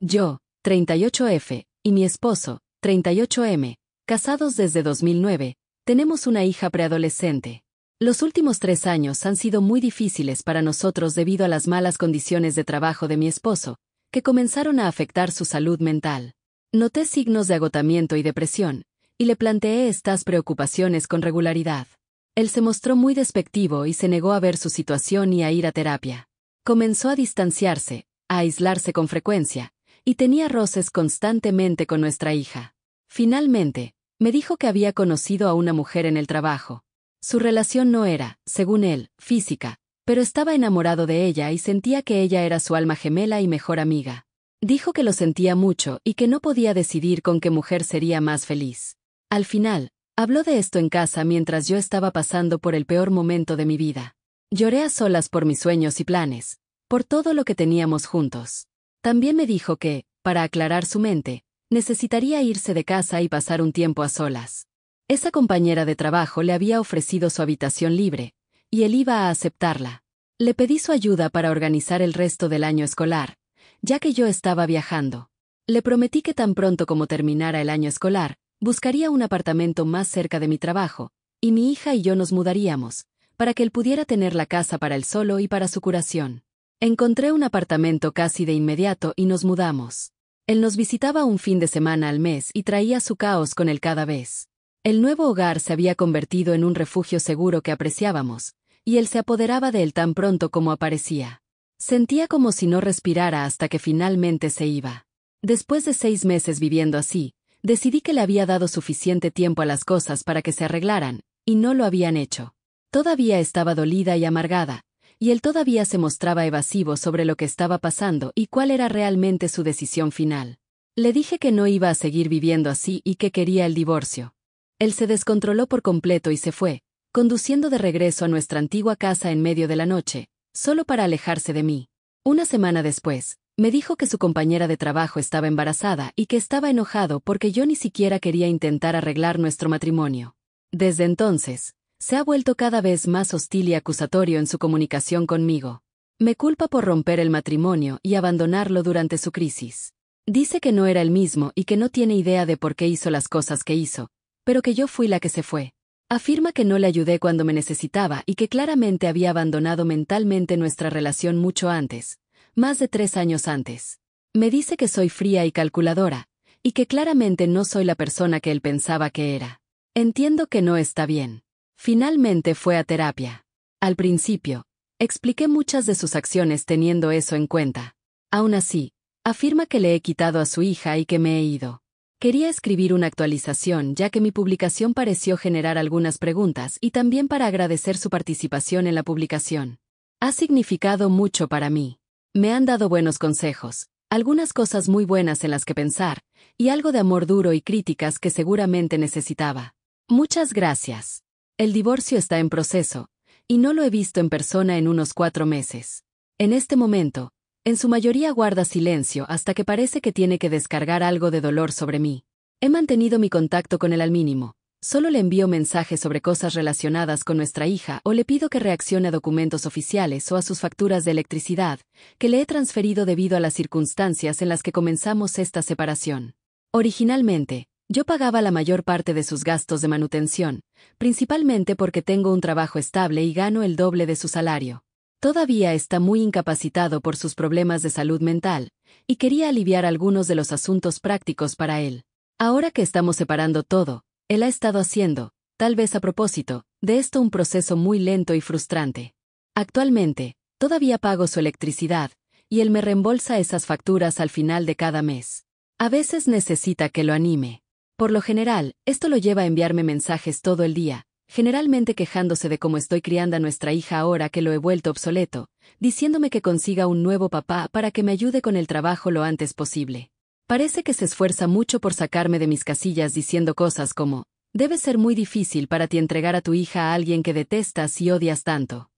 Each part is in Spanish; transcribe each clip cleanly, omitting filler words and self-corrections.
Yo, 38F, y mi esposo, 38M, casados desde 2009, tenemos una hija preadolescente. Los últimos 3 años han sido muy difíciles para nosotros debido a las malas condiciones de trabajo de mi esposo, que comenzaron a afectar su salud mental. Noté signos de agotamiento y depresión, y le planteé estas preocupaciones con regularidad. Él se mostró muy despectivo y se negó a ver su situación y a ir a terapia. Comenzó a distanciarse, a aislarse con frecuencia, y tenía roces constantemente con nuestra hija. Finalmente, me dijo que había conocido a una mujer en el trabajo. Su relación no era, según él, física, pero estaba enamorado de ella y sentía que ella era su alma gemela y mejor amiga. Dijo que lo sentía mucho y que no podía decidir con qué mujer sería más feliz. Al final, habló de esto en casa mientras yo estaba pasando por el peor momento de mi vida. Lloré a solas por mis sueños y planes, por todo lo que teníamos juntos. También me dijo que, para aclarar su mente, necesitaría irse de casa y pasar un tiempo a solas. Esa compañera de trabajo le había ofrecido su habitación libre, y él iba a aceptarla. Le pedí su ayuda para organizar el resto del año escolar, ya que yo estaba viajando. Le prometí que tan pronto como terminara el año escolar, buscaría un apartamento más cerca de mi trabajo, y mi hija y yo nos mudaríamos, para que él pudiera tener la casa para él solo y para su curación. Encontré un apartamento casi de inmediato y nos mudamos. Él nos visitaba un fin de semana al mes y traía su caos con él cada vez. El nuevo hogar se había convertido en un refugio seguro que apreciábamos, y él se apoderaba de él tan pronto como aparecía. Sentía como si no respirara hasta que finalmente se iba. Después de 6 meses viviendo así, decidí que le había dado suficiente tiempo a las cosas para que se arreglaran, y no lo habían hecho. Todavía estaba dolida y amargada, y él todavía se mostraba evasivo sobre lo que estaba pasando y cuál era realmente su decisión final. Le dije que no iba a seguir viviendo así y que quería el divorcio. Él se descontroló por completo y se fue, conduciendo de regreso a nuestra antigua casa en medio de la noche, solo para alejarse de mí. Una semana después, me dijo que su compañera de trabajo estaba embarazada y que estaba enojado porque yo ni siquiera quería intentar arreglar nuestro matrimonio. Desde entonces, se ha vuelto cada vez más hostil y acusatorio en su comunicación conmigo. Me culpa por romper el matrimonio y abandonarlo durante su crisis. Dice que no era el mismo y que no tiene idea de por qué hizo las cosas que hizo, pero que yo fui la que se fue. Afirma que no le ayudé cuando me necesitaba y que claramente había abandonado mentalmente nuestra relación mucho antes, más de 3 años antes. Me dice que soy fría y calculadora, y que claramente no soy la persona que él pensaba que era. Entiendo que no está bien. Finalmente fue a terapia. Al principio, expliqué muchas de sus acciones teniendo eso en cuenta. Aún así, afirma que le he quitado a su hija y que me he ido. Quería escribir una actualización ya que mi publicación pareció generar algunas preguntas y también para agradecer su participación en la publicación. Ha significado mucho para mí. Me han dado buenos consejos, algunas cosas muy buenas en las que pensar, y algo de amor duro y críticas que seguramente necesitaba. Muchas gracias. El divorcio está en proceso, y no lo he visto en persona en unos 4 meses. En este momento, en su mayoría guarda silencio hasta que parece que tiene que descargar algo de dolor sobre mí. He mantenido mi contacto con él al mínimo, solo le envío mensajes sobre cosas relacionadas con nuestra hija o le pido que reaccione a documentos oficiales o a sus facturas de electricidad, que le he transferido debido a las circunstancias en las que comenzamos esta separación. Originalmente, yo pagaba la mayor parte de sus gastos de manutención, principalmente porque tengo un trabajo estable y gano el doble de su salario. Todavía está muy incapacitado por sus problemas de salud mental, y quería aliviar algunos de los asuntos prácticos para él. Ahora que estamos separando todo, él ha estado haciendo, tal vez a propósito, de esto un proceso muy lento y frustrante. Actualmente, todavía pago su electricidad, y él me reembolsa esas facturas al final de cada mes. A veces necesita que lo anime. Por lo general, esto lo lleva a enviarme mensajes todo el día, generalmente quejándose de cómo estoy criando a nuestra hija ahora que lo he vuelto obsoleto, diciéndome que consiga un nuevo papá para que me ayude con el trabajo lo antes posible. Parece que se esfuerza mucho por sacarme de mis casillas diciendo cosas como, debe ser muy difícil para ti entregar a tu hija a alguien que detestas y odias tanto.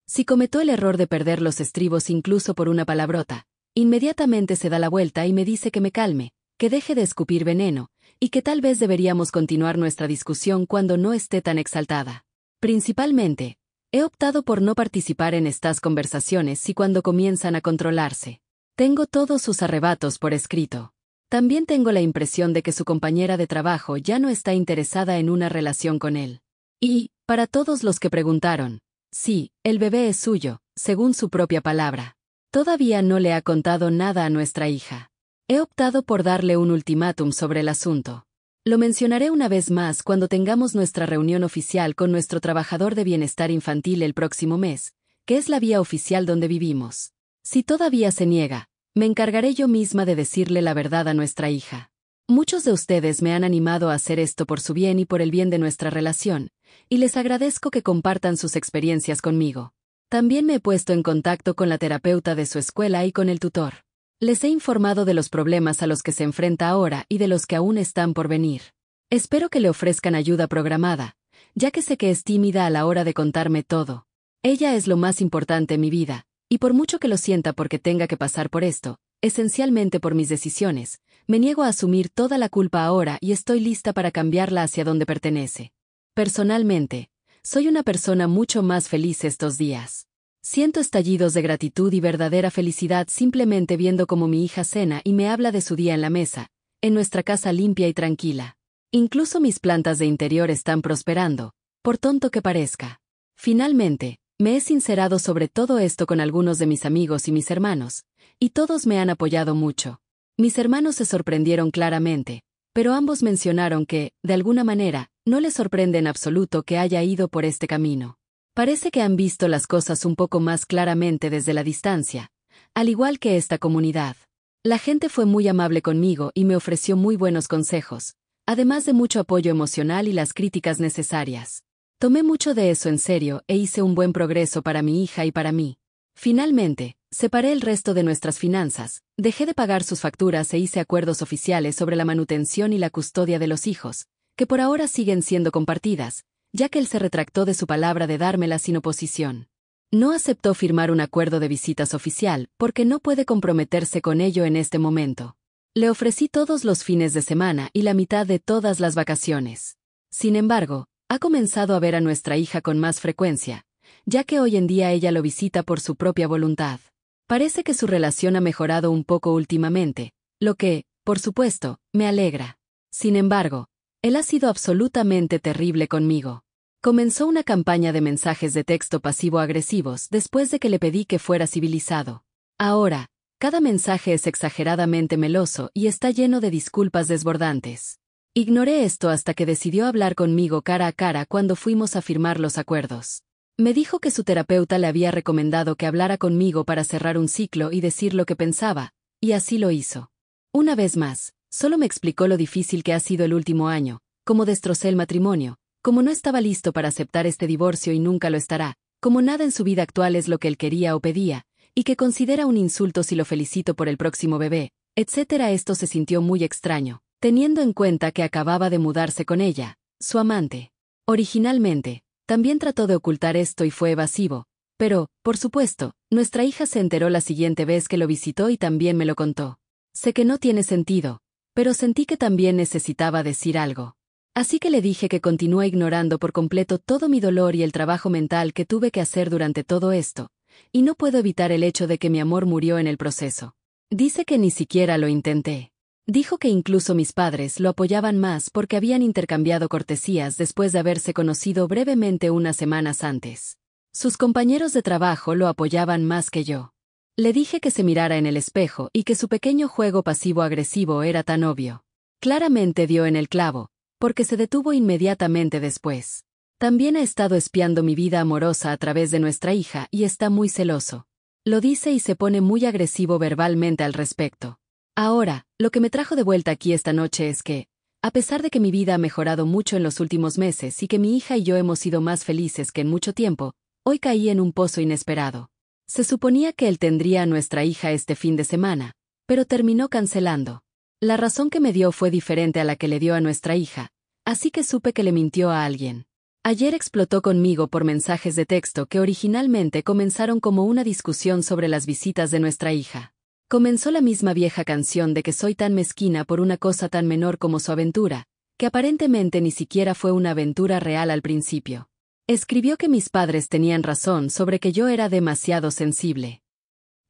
Si cometo el error de perder los estribos incluso por una palabrota, inmediatamente se da la vuelta y me dice que me calme, que deje de escupir veneno, y que tal vez deberíamos continuar nuestra discusión cuando no esté tan exaltada. Principalmente, he optado por no participar en estas conversaciones y cuando comienzan a controlarse. Tengo todos sus arrebatos por escrito. También tengo la impresión de que su compañera de trabajo ya no está interesada en una relación con él. Y, para todos los que preguntaron, sí, el bebé es suyo, según su propia palabra. Todavía no le ha contado nada a nuestra hija. He optado por darle un ultimátum sobre el asunto. Lo mencionaré una vez más cuando tengamos nuestra reunión oficial con nuestro trabajador de bienestar infantil el próximo mes, que es la vía oficial donde vivimos. Si todavía se niega, me encargaré yo misma de decirle la verdad a nuestra hija. Muchos de ustedes me han animado a hacer esto por su bien y por el bien de nuestra relación, y les agradezco que compartan sus experiencias conmigo. También me he puesto en contacto con la terapeuta de su escuela y con el tutor. Les he informado de los problemas a los que se enfrenta ahora y de los que aún están por venir. Espero que le ofrezcan ayuda programada, ya que sé que es tímida a la hora de contarme todo. Ella es lo más importante en mi vida, y por mucho que lo sienta porque tenga que pasar por esto, esencialmente por mis decisiones, me niego a asumir toda la culpa ahora y estoy lista para cambiarla hacia donde pertenece. Personalmente, soy una persona mucho más feliz estos días. Siento estallidos de gratitud y verdadera felicidad simplemente viendo cómo mi hija cena y me habla de su día en la mesa, en nuestra casa limpia y tranquila. Incluso mis plantas de interior están prosperando, por tonto que parezca. Finalmente, me he sincerado sobre todo esto con algunos de mis amigos y mis hermanos, y todos me han apoyado mucho. Mis hermanos se sorprendieron claramente, pero ambos mencionaron que, de alguna manera, no les sorprende en absoluto que haya ido por este camino. Parece que han visto las cosas un poco más claramente desde la distancia, al igual que esta comunidad. La gente fue muy amable conmigo y me ofreció muy buenos consejos, además de mucho apoyo emocional y las críticas necesarias. Tomé mucho de eso en serio e hice un buen progreso para mi hija y para mí. Finalmente, separé el resto de nuestras finanzas, dejé de pagar sus facturas e hice acuerdos oficiales sobre la manutención y la custodia de los hijos, que por ahora siguen siendo compartidas, ya que él se retractó de su palabra de dármela sin oposición. No aceptó firmar un acuerdo de visitas oficial porque no puede comprometerse con ello en este momento. Le ofrecí todos los fines de semana y la mitad de todas las vacaciones. Sin embargo, ha comenzado a ver a nuestra hija con más frecuencia, ya que hoy en día ella lo visita por su propia voluntad. Parece que su relación ha mejorado un poco últimamente, lo que, por supuesto, me alegra. Sin embargo, él ha sido absolutamente terrible conmigo. Comenzó una campaña de mensajes de texto pasivo-agresivos después de que le pedí que fuera civilizado. Ahora, cada mensaje es exageradamente meloso y está lleno de disculpas desbordantes. Ignoré esto hasta que decidió hablar conmigo cara a cara cuando fuimos a firmar los acuerdos. Me dijo que su terapeuta le había recomendado que hablara conmigo para cerrar un ciclo y decir lo que pensaba, y así lo hizo. Una vez más, solo me explicó lo difícil que ha sido el último año, cómo destrocé el matrimonio, cómo no estaba listo para aceptar este divorcio y nunca lo estará, cómo nada en su vida actual es lo que él quería o pedía, y que considera un insulto si lo felicito por el próximo bebé, etc. Esto se sintió muy extraño, teniendo en cuenta que acababa de mudarse con ella, su amante. Originalmente, también trató de ocultar esto y fue evasivo, pero, por supuesto, nuestra hija se enteró la siguiente vez que lo visitó y también me lo contó. Sé que no tiene sentido, pero sentí que también necesitaba decir algo. Así que le dije que continúa ignorando por completo todo mi dolor y el trabajo mental que tuve que hacer durante todo esto, y no puedo evitar el hecho de que mi amor murió en el proceso. Dice que ni siquiera lo intenté. Dijo que incluso mis padres lo apoyaban más porque habían intercambiado cortesías después de haberse conocido brevemente unas semanas antes. Sus compañeros de trabajo lo apoyaban más que yo. Le dije que se mirara en el espejo y que su pequeño juego pasivo-agresivo era tan obvio. Claramente dio en el clavo, porque se detuvo inmediatamente después. También ha estado espiando mi vida amorosa a través de nuestra hija y está muy celoso. Lo dice y se pone muy agresivo verbalmente al respecto. Ahora, lo que me trajo de vuelta aquí esta noche es que, a pesar de que mi vida ha mejorado mucho en los últimos meses y que mi hija y yo hemos sido más felices que en mucho tiempo, hoy caí en un pozo inesperado. Se suponía que él tendría a nuestra hija este fin de semana, pero terminó cancelando. La razón que me dio fue diferente a la que le dio a nuestra hija, así que supe que le mintió a alguien. Ayer explotó conmigo por mensajes de texto que originalmente comenzaron como una discusión sobre las visitas de nuestra hija. Comenzó la misma vieja canción de que soy tan mezquina por una cosa tan menor como su aventura, que aparentemente ni siquiera fue una aventura real al principio. Escribió que mis padres tenían razón sobre que yo era demasiado sensible.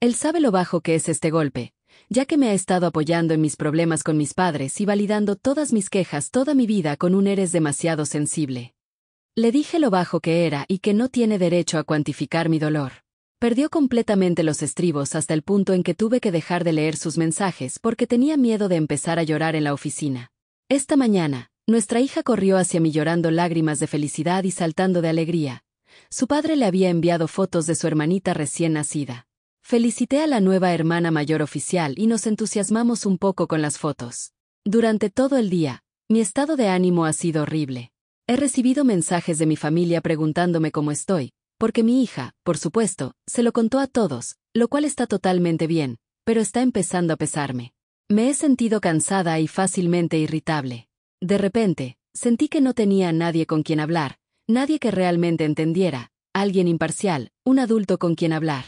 Él sabe lo bajo que es este golpe, ya que me ha estado apoyando en mis problemas con mis padres y validando todas mis quejas toda mi vida con un eres demasiado sensible. Le dije lo bajo que era y que no tiene derecho a cuantificar mi dolor. Perdió completamente los estribos hasta el punto en que tuve que dejar de leer sus mensajes porque tenía miedo de empezar a llorar en la oficina. Esta mañana, nuestra hija corrió hacia mí llorando lágrimas de felicidad y saltando de alegría. Su padre le había enviado fotos de su hermanita recién nacida. Felicité a la nueva hermana mayor oficial y nos entusiasmamos un poco con las fotos. Durante todo el día, mi estado de ánimo ha sido horrible. He recibido mensajes de mi familia preguntándome cómo estoy, porque mi hija, por supuesto, se lo contó a todos, lo cual está totalmente bien, pero está empezando a pesarme. Me he sentido cansada y fácilmente irritable. De repente, sentí que no tenía a nadie con quien hablar, nadie que realmente entendiera, alguien imparcial, un adulto con quien hablar.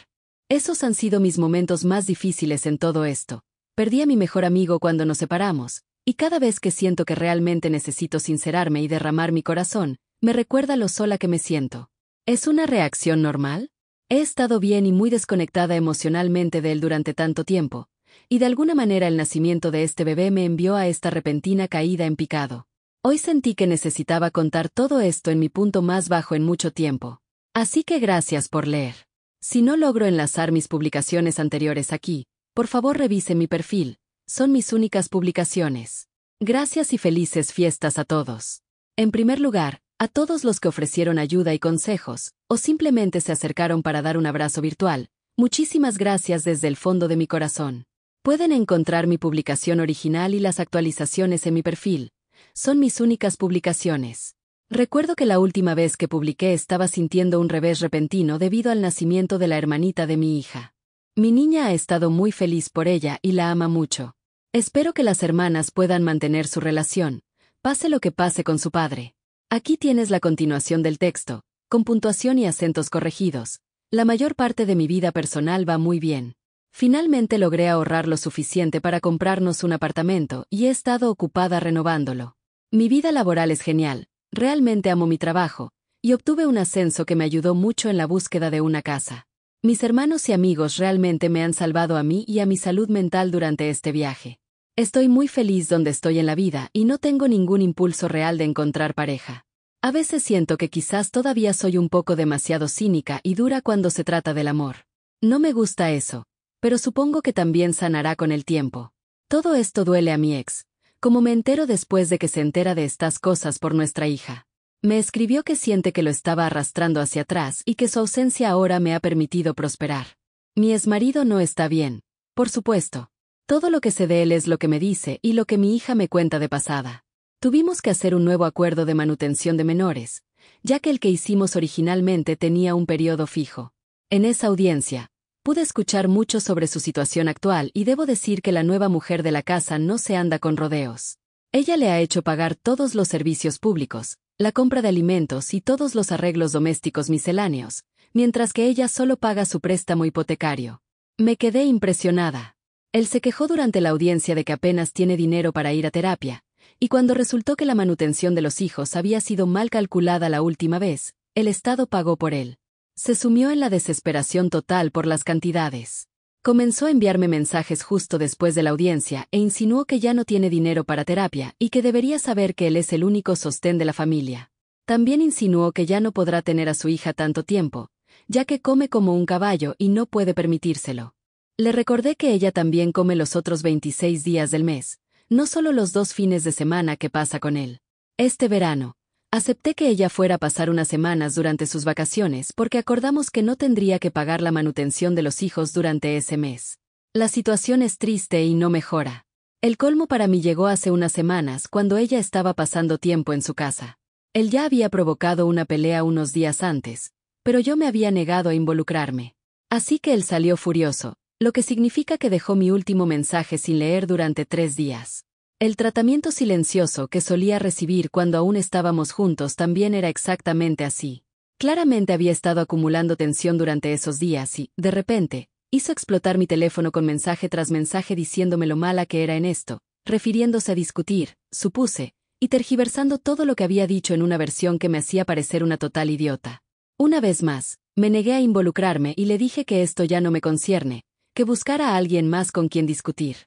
Esos han sido mis momentos más difíciles en todo esto. Perdí a mi mejor amigo cuando nos separamos, y cada vez que siento que realmente necesito sincerarme y derramar mi corazón, me recuerda lo sola que me siento. ¿Es una reacción normal? He estado bien y muy desconectada emocionalmente de él durante tanto tiempo, y de alguna manera el nacimiento de este bebé me envió a esta repentina caída en picado. Hoy sentí que necesitaba contar todo esto en mi punto más bajo en mucho tiempo. Así que gracias por leer. Si no logro enlazar mis publicaciones anteriores aquí, por favor revise mi perfil, son mis únicas publicaciones. Gracias y felices fiestas a todos. En primer lugar, a todos los que ofrecieron ayuda y consejos, o simplemente se acercaron para dar un abrazo virtual, muchísimas gracias desde el fondo de mi corazón. Pueden encontrar mi publicación original y las actualizaciones en mi perfil. Son mis únicas publicaciones. Recuerdo que la última vez que publiqué estaba sintiendo un revés repentino debido al nacimiento de la hermanita de mi hija. Mi niña ha estado muy feliz por ella y la ama mucho. Espero que las hermanas puedan mantener su relación, pase lo que pase con su padre. Aquí tienes la continuación del texto, con puntuación y acentos corregidos. La mayor parte de mi vida personal va muy bien. Finalmente logré ahorrar lo suficiente para comprarnos un apartamento y he estado ocupada renovándolo. Mi vida laboral es genial, realmente amo mi trabajo, y obtuve un ascenso que me ayudó mucho en la búsqueda de una casa. Mis hermanos y amigos realmente me han salvado a mí y a mi salud mental durante este viaje. Estoy muy feliz donde estoy en la vida y no tengo ningún impulso real de encontrar pareja. A veces siento que quizás todavía soy un poco demasiado cínica y dura cuando se trata del amor. No me gusta eso, pero supongo que también sanará con el tiempo. Todo esto duele a mi ex, como me entero después de que se entera de estas cosas por nuestra hija. Me escribió que siente que lo estaba arrastrando hacia atrás y que su ausencia ahora me ha permitido prosperar. Mi exmarido no está bien, por supuesto. Todo lo que sé de él es lo que me dice y lo que mi hija me cuenta de pasada. Tuvimos que hacer un nuevo acuerdo de manutención de menores, ya que el que hicimos originalmente tenía un periodo fijo. En esa audiencia, pude escuchar mucho sobre su situación actual y debo decir que la nueva mujer de la casa no se anda con rodeos. Ella le ha hecho pagar todos los servicios públicos, la compra de alimentos y todos los arreglos domésticos misceláneos, mientras que ella solo paga su préstamo hipotecario. Me quedé impresionada. Él se quejó durante la audiencia de que apenas tiene dinero para ir a terapia, y cuando resultó que la manutención de los hijos había sido mal calculada la última vez, el Estado pagó por él. Se sumió en la desesperación total por las cantidades. Comenzó a enviarme mensajes justo después de la audiencia e insinuó que ya no tiene dinero para terapia y que debería saber que él es el único sostén de la familia. También insinuó que ya no podrá tener a su hija tanto tiempo, ya que come como un caballo y no puede permitírselo. Le recordé que ella también come los otros 26 días del mes, no solo los 2 fines de semana que pasa con él. Este verano, acepté que ella fuera a pasar unas semanas durante sus vacaciones porque acordamos que no tendría que pagar la manutención de los hijos durante ese mes. La situación es triste y no mejora. El colmo para mí llegó hace unas semanas cuando ella estaba pasando tiempo en su casa. Él ya había provocado una pelea unos días antes, pero yo me había negado a involucrarme. Así que él salió furioso, lo que significa que dejó mi último mensaje sin leer durante 3 días. El tratamiento silencioso que solía recibir cuando aún estábamos juntos también era exactamente así. Claramente había estado acumulando tensión durante esos días y, de repente, hizo explotar mi teléfono con mensaje tras mensaje diciéndome lo mala que era en esto, refiriéndose a discutir, supuse, y tergiversando todo lo que había dicho en una versión que me hacía parecer una total idiota. Una vez más, me negué a involucrarme y le dije que esto ya no me concierne, que buscara a alguien más con quien discutir.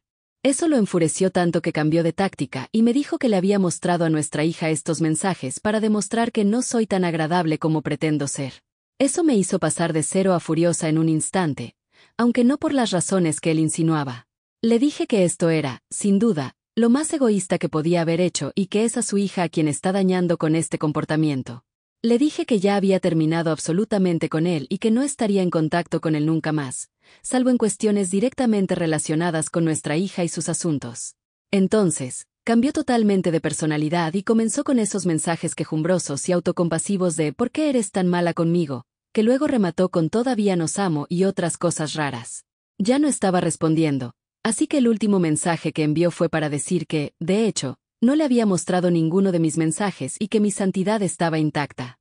Eso lo enfureció tanto que cambió de táctica y me dijo que le había mostrado a nuestra hija estos mensajes para demostrar que no soy tan agradable como pretendo ser. Eso me hizo pasar de cero a furiosa en un instante, aunque no por las razones que él insinuaba. Le dije que esto era, sin duda, lo más egoísta que podía haber hecho y que es a su hija a quien está dañando con este comportamiento. Le dije que ya había terminado absolutamente con él y que no estaría en contacto con él nunca más, salvo en cuestiones directamente relacionadas con nuestra hija y sus asuntos. Entonces, cambió totalmente de personalidad y comenzó con esos mensajes quejumbrosos y autocompasivos de «¿Por qué eres tan mala conmigo?», que luego remató con «Todavía nos amo» y otras cosas raras. Ya no estaba respondiendo, así que el último mensaje que envió fue para decir que, de hecho, no le había mostrado ninguno de mis mensajes y que mi santidad estaba intacta.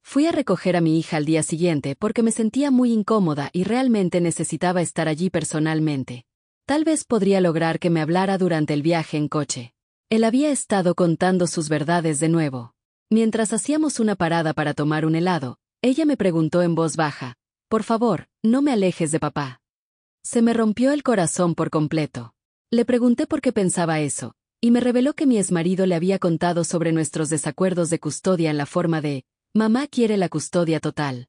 Fui a recoger a mi hija al día siguiente porque me sentía muy incómoda y realmente necesitaba estar allí personalmente. Tal vez podría lograr que me hablara durante el viaje en coche. Él había estado contando sus verdades de nuevo. Mientras hacíamos una parada para tomar un helado, ella me preguntó en voz baja, «Por favor, no me alejes de papá». Se me rompió el corazón por completo. Le pregunté por qué pensaba eso, y me reveló que mi exmarido le había contado sobre nuestros desacuerdos de custodia en la forma de, «Mamá quiere la custodia total».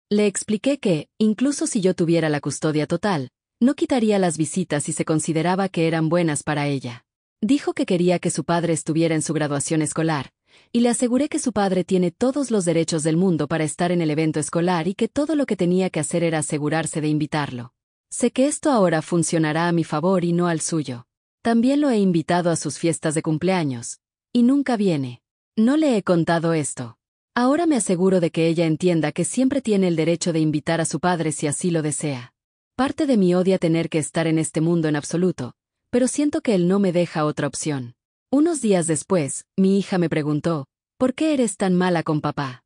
Le expliqué que, incluso si yo tuviera la custodia total, no quitaría las visitas si se consideraba que eran buenas para ella. Dijo que quería que su padre estuviera en su graduación escolar, y le aseguré que su padre tiene todos los derechos del mundo para estar en el evento escolar y que todo lo que tenía que hacer era asegurarse de invitarlo. Sé que esto ahora funcionará a mi favor y no al suyo. También lo he invitado a sus fiestas de cumpleaños, y nunca viene. No le he contado esto. Ahora me aseguro de que ella entienda que siempre tiene el derecho de invitar a su padre si así lo desea. Parte de mí odia tener que estar en este mundo en absoluto, pero siento que él no me deja otra opción. Unos días después, mi hija me preguntó, «¿Por qué eres tan mala con papá?».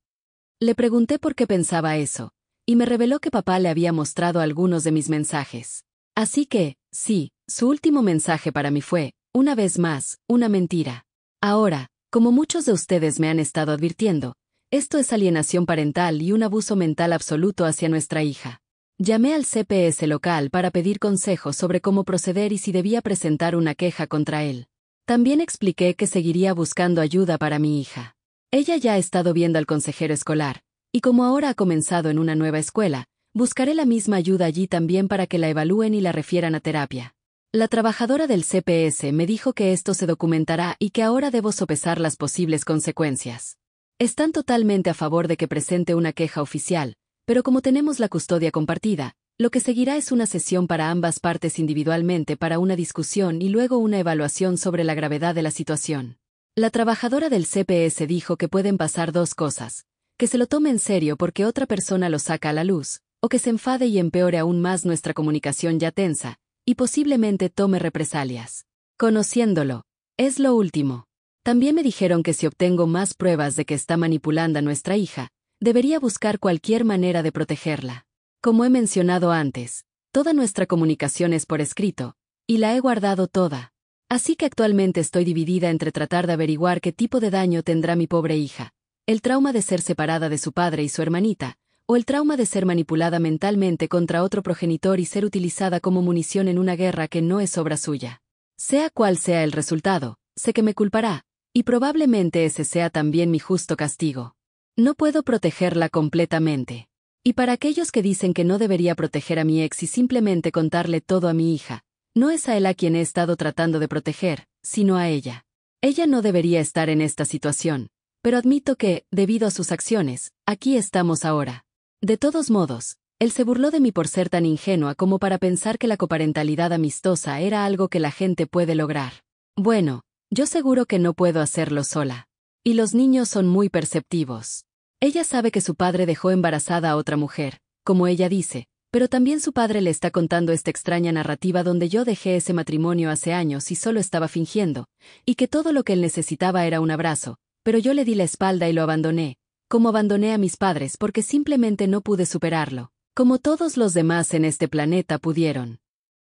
Le pregunté por qué pensaba eso, y me reveló que papá le había mostrado algunos de mis mensajes. Así que, sí, su último mensaje para mí fue, una vez más, una mentira. Ahora, como muchos de ustedes me han estado advirtiendo, esto es alienación parental y un abuso mental absoluto hacia nuestra hija. Llamé al CPS local para pedir consejos sobre cómo proceder y si debía presentar una queja contra él. También expliqué que seguiría buscando ayuda para mi hija. Ella ya ha estado viendo al consejero escolar, y como ahora ha comenzado en una nueva escuela, buscaré la misma ayuda allí también para que la evalúen y la refieran a terapia. La trabajadora del CPS me dijo que esto se documentará y que ahora debo sopesar las posibles consecuencias. Están totalmente a favor de que presente una queja oficial, pero como tenemos la custodia compartida, lo que seguirá es una sesión para ambas partes individualmente para una discusión y luego una evaluación sobre la gravedad de la situación. La trabajadora del CPS dijo que pueden pasar dos cosas, que se lo tome en serio porque otra persona lo saca a la luz, o que se enfade y empeore aún más nuestra comunicación ya tensa, y posiblemente tome represalias. Conociéndolo, es lo último. También me dijeron que si obtengo más pruebas de que está manipulando a nuestra hija, debería buscar cualquier manera de protegerla. Como he mencionado antes, toda nuestra comunicación es por escrito, y la he guardado toda. Así que actualmente estoy dividida entre tratar de averiguar qué tipo de daño tendrá mi pobre hija, el trauma de ser separada de su padre y su hermanita, o el trauma de ser manipulada mentalmente contra otro progenitor y ser utilizada como munición en una guerra que no es obra suya. Sea cual sea el resultado, sé que me culpará, y probablemente ese sea también mi justo castigo. No puedo protegerla completamente. Y para aquellos que dicen que no debería proteger a mi ex y simplemente contarle todo a mi hija, no es a él a quien he estado tratando de proteger, sino a ella. Ella no debería estar en esta situación, pero admito que, debido a sus acciones, aquí estamos ahora. De todos modos, él se burló de mí por ser tan ingenua como para pensar que la coparentalidad amistosa era algo que la gente puede lograr. Bueno, yo seguro que no puedo hacerlo sola. Y los niños son muy perceptivos. Ella sabe que su padre dejó embarazada a otra mujer, como ella dice, pero también su padre le está contando esta extraña narrativa donde yo dejé ese matrimonio hace años y solo estaba fingiendo, y que todo lo que él necesitaba era un abrazo, pero yo le di la espalda y lo abandoné, como abandoné a mis padres porque simplemente no pude superarlo, como todos los demás en este planeta pudieron.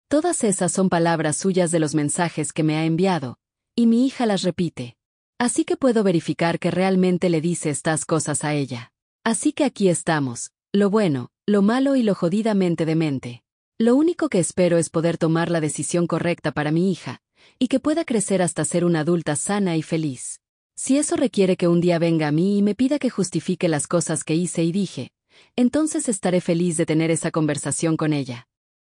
Todas esas son palabras suyas de los mensajes que me ha enviado, y mi hija las repite. Así que puedo verificar que realmente le dice estas cosas a ella. Así que aquí estamos, lo bueno, lo malo y lo jodidamente demente. Lo único que espero es poder tomar la decisión correcta para mi hija, y que pueda crecer hasta ser una adulta sana y feliz. Si eso requiere que un día venga a mí y me pida que justifique las cosas que hice y dije, entonces estaré feliz de tener esa conversación con ella.